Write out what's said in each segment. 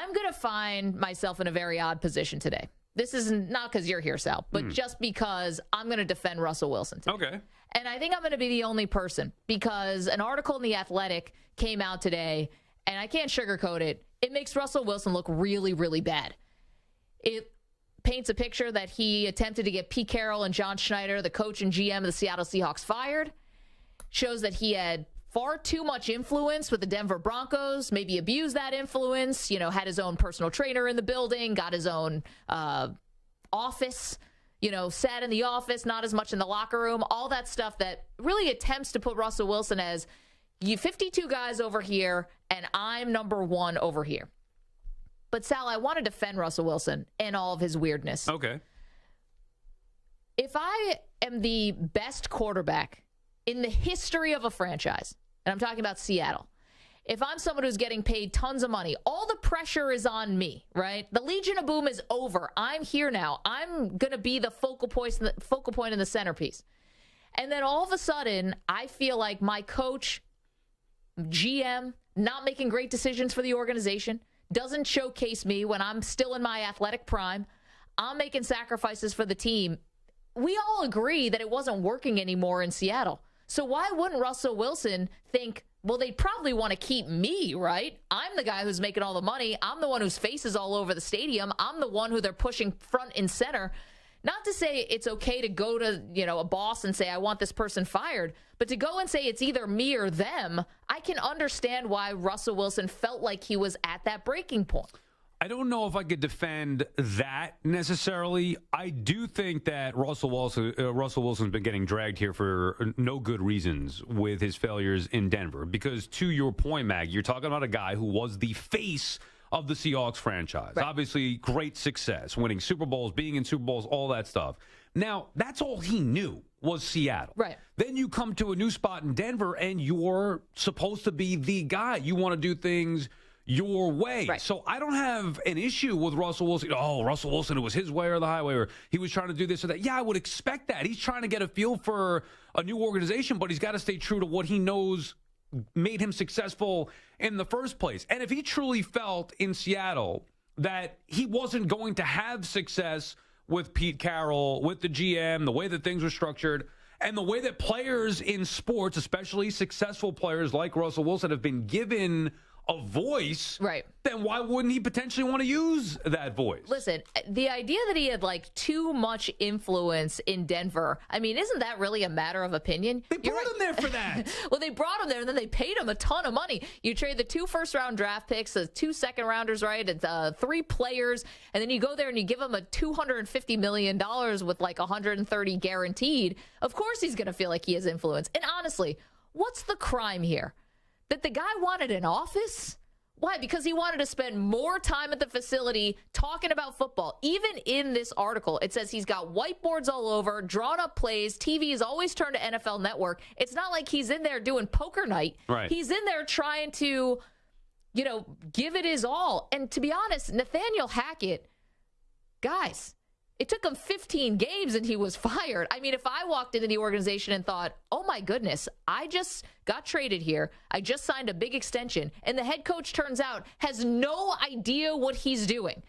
I'm going to find myself in a very odd position today. This is not because you're here, Sal, but just because I'm going to defend Russell Wilson today. Okay. And I think I'm going to be the only person because an article in The Athletic came out today, and I can't sugarcoat it. It makes Russell Wilson look really, really bad. It paints a picture that he attempted to get Pete Carroll and John Schneider, the coach and GM of the Seattle Seahawks, fired. Shows that he had far too much influence with the Denver Broncos, maybe abused that influence, had his own personal trainer in the building, got his own office, sat in the office, not as much in the locker room, all that stuff that really attempts to put Russell Wilson as you 52 guys over here and I'm number one over here. But Sal, I want to defend Russell Wilson and all of his weirdness. Okay. If I am the best quarterback in the history of a franchise, and I'm talking about Seattle, if I'm someone who's getting paid tons of money, all the pressure is on me, right? The Legion of Boom is over. I'm here now. I'm going to be the focal point and the centerpiece. And then all of a sudden, I feel like my coach, GM, not making great decisions for the organization, doesn't showcase me when I'm still in my athletic prime. I'm making sacrifices for the team. We all agree that it wasn't working anymore in Seattle. So why wouldn't Russell Wilson think, well, they'd probably want to keep me, right? I'm the guy who's making all the money. I'm the one whose face is all over the stadium. I'm the one who they're pushing front and center. Not to say it's okay to go to, a boss and say, I want this person fired, but to go and say it's either me or them, I can understand why Russell Wilson felt like he was at that breaking point. I don't know if I could defend that necessarily. I do think that Russell Wilson's been getting dragged here for no good reasons with his failures in Denver. Because to your point, Mag, you're talking about a guy who was the face of the Seahawks franchise. Right. Obviously, great success, winning Super Bowls, being in Super Bowls, all that stuff. Now, that's all he knew was Seattle. Right. Then you come to a new spot in Denver, and you're supposed to be the guy. You want to do things your way. Right. So I don't have an issue with Russell Wilson. Oh, Russell Wilson, it was his way or the highway, or he was trying to do this or that. Yeah, I would expect that. He's trying to get a feel for a new organization, but he's got to stay true to what he knows made him successful in the first place. And if he truly felt in Seattle that he wasn't going to have success with Pete Carroll, with the GM, the way that things were structured, and the way that players in sports, especially successful players like Russell Wilson, have been given a voice, right? Then why wouldn't he potentially want to use that voice? Listen, the idea that he had too much influence in Denver, I mean, isn't that really a matter of opinion? They brought him there for that. Well, they brought him there and then they paid him a ton of money. You trade the 2 first-round draft picks, the 2 second-rounders, right? It's 3 players, and then you go there and you give him a $250 million with 130 guaranteed. Of course he's going to feel like he has influence. And honestly, what's the crime here? That the guy wanted an office? Why? Because he wanted to spend more time at the facility talking about football. Even in this article, it says he's got whiteboards all over, drawn up plays. TV is always turned to NFL Network. It's not like he's in there doing poker night. Right. He's in there trying to, give it his all. And to be honest, Nathaniel Hackett, guys, it took him 15 games and he was fired. I mean, if I walked into the organization and thought, oh my goodness, I just got traded here, I just signed a big extension, and the head coach turns out has no idea what he's doing.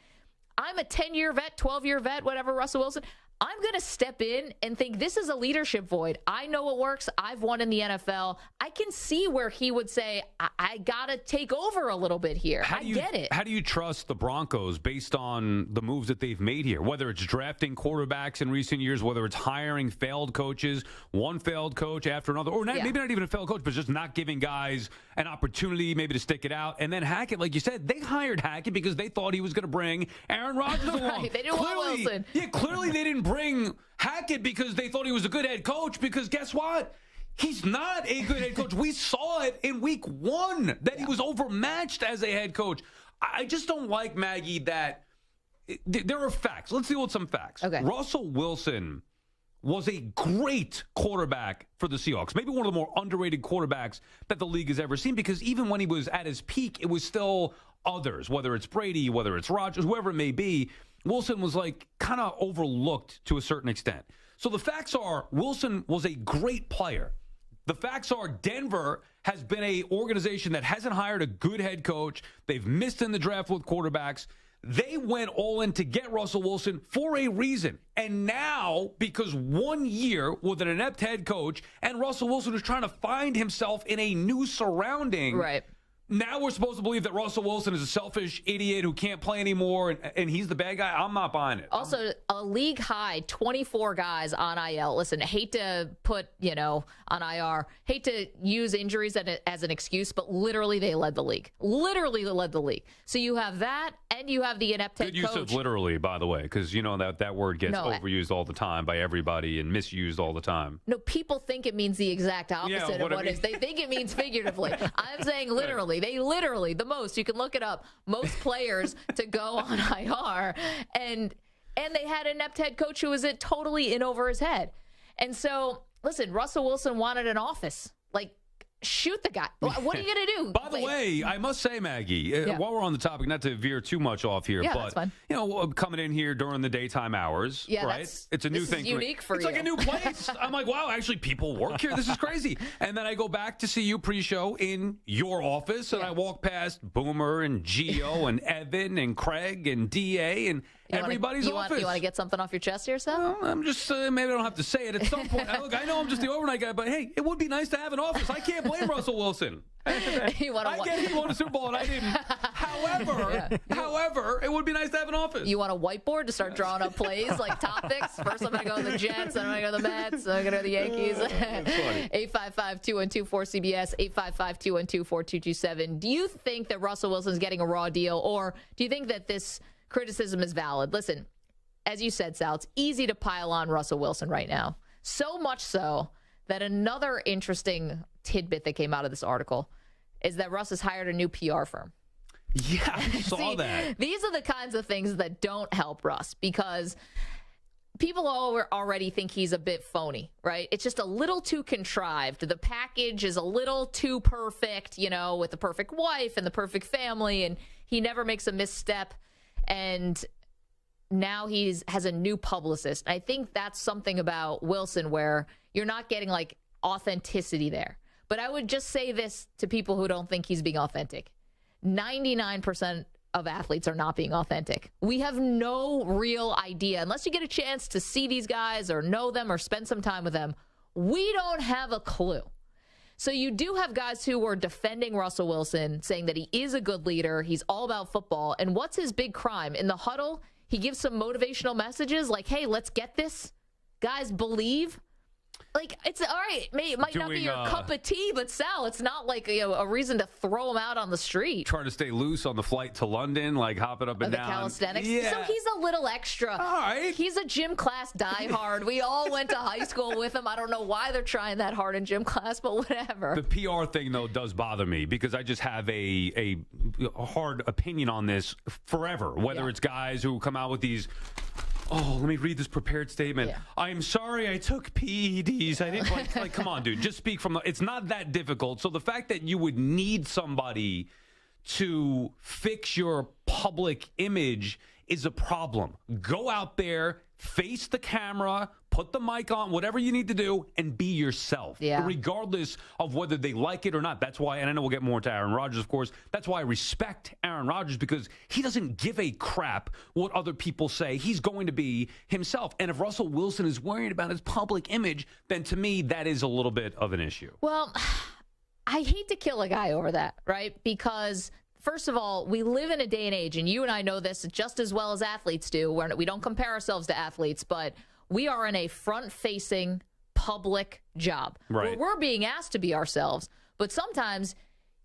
I'm a 10-year vet, 12-year vet, whatever, Russell Wilson. I'm going to step in and think this is a leadership void. I know what works. I've won in the NFL. I can see where he would say, I got to take over a little bit here. I get it. How do you trust the Broncos based on the moves that they've made here? Whether it's drafting quarterbacks in recent years, whether it's hiring failed coaches, one failed coach after another, or maybe not even a failed coach, but just not giving guys an opportunity maybe to stick it out. And then Hackett, like you said, they hired Hackett because they thought he was going to bring Aaron Rodgers along. Right, they didn't want Wilson. Yeah, clearly they didn't bring Hackett because they thought he was a good head coach, because guess what? He's not a good head coach. We saw it in week 1 that he was overmatched as a head coach. I just don't like, Maggie, that there are facts. Let's deal with some facts. Okay. Russell Wilson was a great quarterback for the Seahawks. Maybe one of the more underrated quarterbacks that the league has ever seen, because even when he was at his peak, it was still others, whether it's Brady, whether it's Rodgers, whoever it may be. Wilson was kind of overlooked to a certain extent. So the facts are Wilson was a great player. The facts are Denver has been a organization that hasn't hired a good head coach. They've missed in the draft with quarterbacks. They went all in to get Russell Wilson for a reason. And now, because 1 year with an inept head coach and Russell Wilson is trying to find himself in a new surrounding. Right. Now we're supposed to believe that Russell Wilson is a selfish idiot who can't play anymore and he's the bad guy. I'm not buying it. Also, a league high 24 guys on IL. Listen, I hate to put, on IR, hate to use injuries as an excuse, but literally they led the league. Literally they led the league. So you have that and you have the inept head coach. Good use of literally, by the way, because you know that word gets overused all the time by everybody and misused all the time. No, people think it means the exact opposite of what it is. They think it means figuratively. I'm saying literally. They literally, the most, you can look it up, most players to go on IR. And they had an inept head coach who was totally in over his head. And so, listen, Russell Wilson wanted an office. Like, shoot the guy. What are you going to do? By the way, I must say, Maggie, while we're on the topic, not to veer too much off here, but that's fine. Coming in here during the daytime hours, right? It's a new thing. It's unique for you. It's like a new place. I'm like, wow, actually people work here. This is crazy. And then I go back to see you pre-show in your office, and I walk past Boomer and Gio and Evan and Craig and DA and everybody's office. You want to get something off your chest here, Seth? Well, I'm just maybe I don't have to say it at some point. Look, I know I'm just the overnight guy, but hey, it would be nice to have an office. I can't blame Russell Wilson. I get he won a Super Bowl and I didn't. However, it would be nice to have an office. You want a whiteboard to start drawing up plays, like topics? First, I'm going to go to the Jets, then I'm going to go to the Mets, then I'm going to go to the Yankees. 855-212-4CBS, 855-212-4227. Do you think that Russell Wilson's getting a raw deal, or do you think that this criticism is valid? Listen, as you said, Sal, it's easy to pile on Russell Wilson right now. So much so that another interesting tidbit that came out of this article is that Russ has hired a new PR firm. Yeah, I saw that. These are the kinds of things that don't help Russ because people already think he's a bit phony, right? It's just a little too contrived. The package is a little too perfect, with the perfect wife and the perfect family, and he never makes a misstep. And now he has a new publicist. I think that's something about Wilson where you're not getting like authenticity there. But I would just say this to people who don't think he's being authentic. 99% of athletes are not being authentic. We have no real idea. Unless you get a chance to see these guys or know them or spend some time with them, we don't have a clue. So you do have guys who are defending Russell Wilson, saying that he is a good leader. He's all about football. And what's his big crime? In the huddle, he gives some motivational messages like, hey, let's get this. Guys, believe. Like, it's all right. It might not be your cup of tea, but Sal, it's not like a reason to throw him out on the street. Trying to stay loose on the flight to London, like hopping up and down. The calisthenics. Yeah. So he's a little extra. All right. He's a gym class diehard. We all went to high school with him. I don't know why they're trying that hard in gym class, but whatever. The PR thing, though, does bother me because I just have a hard opinion on this forever, whether it's guys who come out with these... Oh, let me read this prepared statement. Yeah. I'm sorry I took PEDs. I didn't like come on, dude. Just speak from the... It's not that difficult. So the fact that you would need somebody to fix your public image is a problem. Go out there, face the camera, put the mic on, whatever you need to do, and be yourself, regardless of whether they like it or not. That's why, and I know we'll get more to Aaron Rodgers, of course, that's why I respect Aaron Rodgers, because he doesn't give a crap what other people say. He's going to be himself. And if Russell Wilson is worried about his public image, then to me, that is a little bit of an issue. Well, I hate to kill a guy over that, right? Because... First of all, we live in a day and age, and you and I know this just as well as athletes do. We don't compare ourselves to athletes, but we are in a front-facing public job. Right. Where we're being asked to be ourselves, but sometimes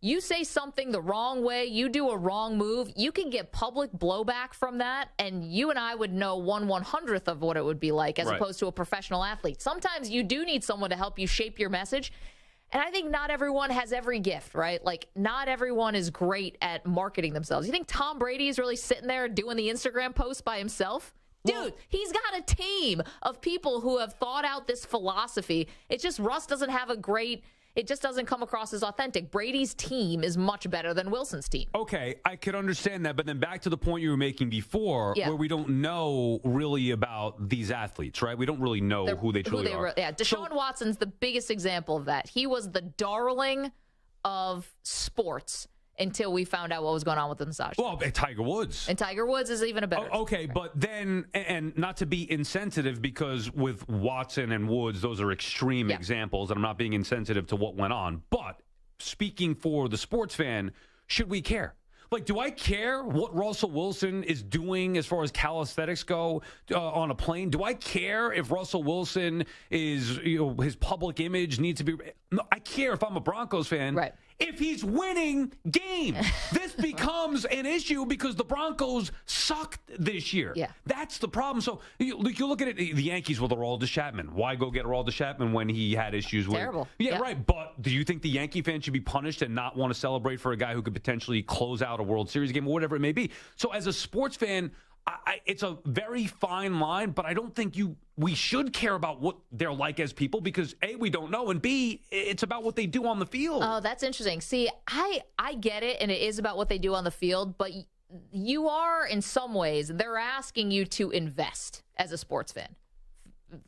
you say something the wrong way, you do a wrong move, you can get public blowback from that, and you and I would know 1/100th of what it would be like as opposed to a professional athlete. Sometimes you do need someone to help you shape your message. And I think not everyone has every gift, right? Like, not everyone is great at marketing themselves. You think Tom Brady is really sitting there doing the Instagram post by himself? Dude, he's got a team of people who have thought out this philosophy. It's just Russ doesn't have a great it just doesn't come across as authentic. Brady's team is much better than Wilson's team. Okay, I could understand that, but then back to the point you were making before, where we don't know really about these athletes, right? We don't really know who they truly are. Deshaun Watson's the biggest example of that. He was the darling of sports until we found out what was going on with the massage. Well, Tiger Woods. And Tiger Woods is even a better. Okay, but then, and not to be insensitive, because with Watson and Woods, those are extreme examples, and I'm not being insensitive to what went on. But speaking for the sports fan, should we care? Like, do I care what Russell Wilson is doing as far as calisthenics go on a plane? Do I care if Russell Wilson is, his public image needs to be? No, I care if I'm a Broncos fan. Right. If he's winning games, this becomes an issue because the Broncos sucked this year. Yeah. That's the problem. So you look at it, the Yankees with Aroldis Chapman. Why go get Aroldis Chapman when he had issues with? Terrible. Yeah, right. But do you think the Yankee fans should be punished and not want to celebrate for a guy who could potentially close out a World Series game or whatever it may be? So as a sports fan, it's a very fine line, but I don't think we should care about what they're like as people because A, we don't know, and B, it's about what they do on the field. Oh, that's interesting. See, I get it, and it is about what they do on the field, but you are, in some ways, they're asking you to invest as a sports fan,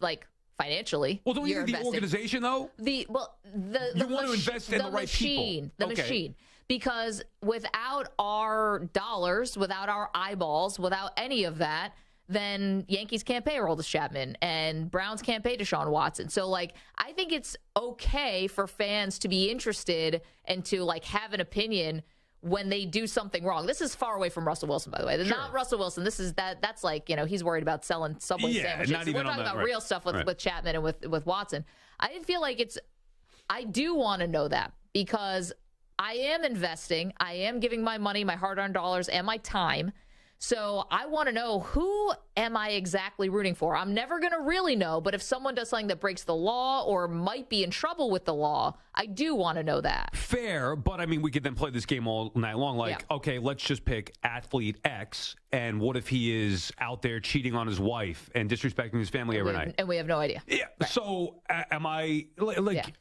like financially. Well, don't you think the organization, though? You want to invest in the right people. The machine. Because without our dollars, without our eyeballs, without any of that, then Yankees can't pay Aroldis Chapman and Browns can't pay Deshaun Watson. So, like, I think it's okay for fans to be interested and to, like, have an opinion when they do something wrong. This is far away from Russell Wilson, by the way. Not Russell Wilson. This is that's like, he's worried about selling Subway sandwiches. Not even We're talking about real stuff with Chapman and with Watson. I didn't feel like I do want to know that because I am investing. I am giving my money, my hard-earned dollars, and my time. So I want to know, who am I exactly rooting for? I'm never going to really know, but if someone does something that breaks the law or might be in trouble with the law, I do want to know that. Fair, but I mean, we could then play this game all night long. Like, okay, let's just pick athlete X, and what if he is out there cheating on his wife and disrespecting his family every night? And we have no idea. Yeah. Right. So am I,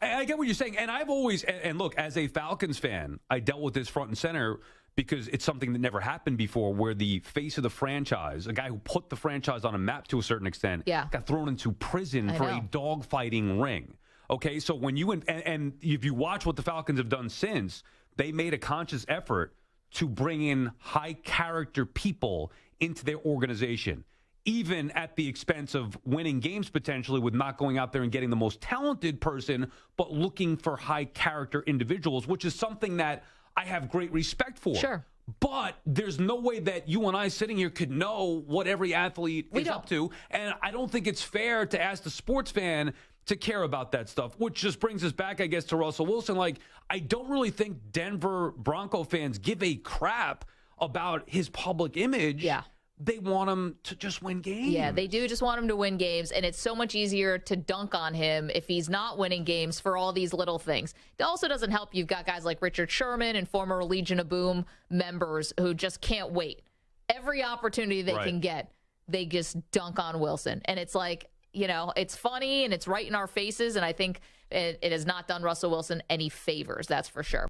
I get what you're saying. And I've always, and look, as a Falcons fan, I dealt with this front and center because it's something that never happened before, where the face of the franchise, a guy who put the franchise on a map to a certain extent, got thrown into prison for a dogfighting ring. Okay, so when you, and if you watch what the Falcons have done since, they made a conscious effort to bring in high-character people into their organization, even at the expense of winning games potentially with not going out there and getting the most talented person, but looking for high-character individuals, which is something that I have great respect for. Sure. But there's no way that you and I sitting here could know what every athlete is up to. And I don't think it's fair to ask the sports fan to care about that stuff, which just brings us back, I guess, to Russell Wilson. Like, I don't really think Denver Bronco fans give a crap about his public image. Yeah. They want him to just win games. Yeah, they do just want him to win games, and it's so much easier to dunk on him if he's not winning games for all these little things. It also doesn't help you've got guys like Richard Sherman and former Legion of Boom members who just can't wait. Every opportunity they can get, they just dunk on Wilson. And it's like, it's funny and it's right in our faces, and I think it has not done Russell Wilson any favors, that's for sure.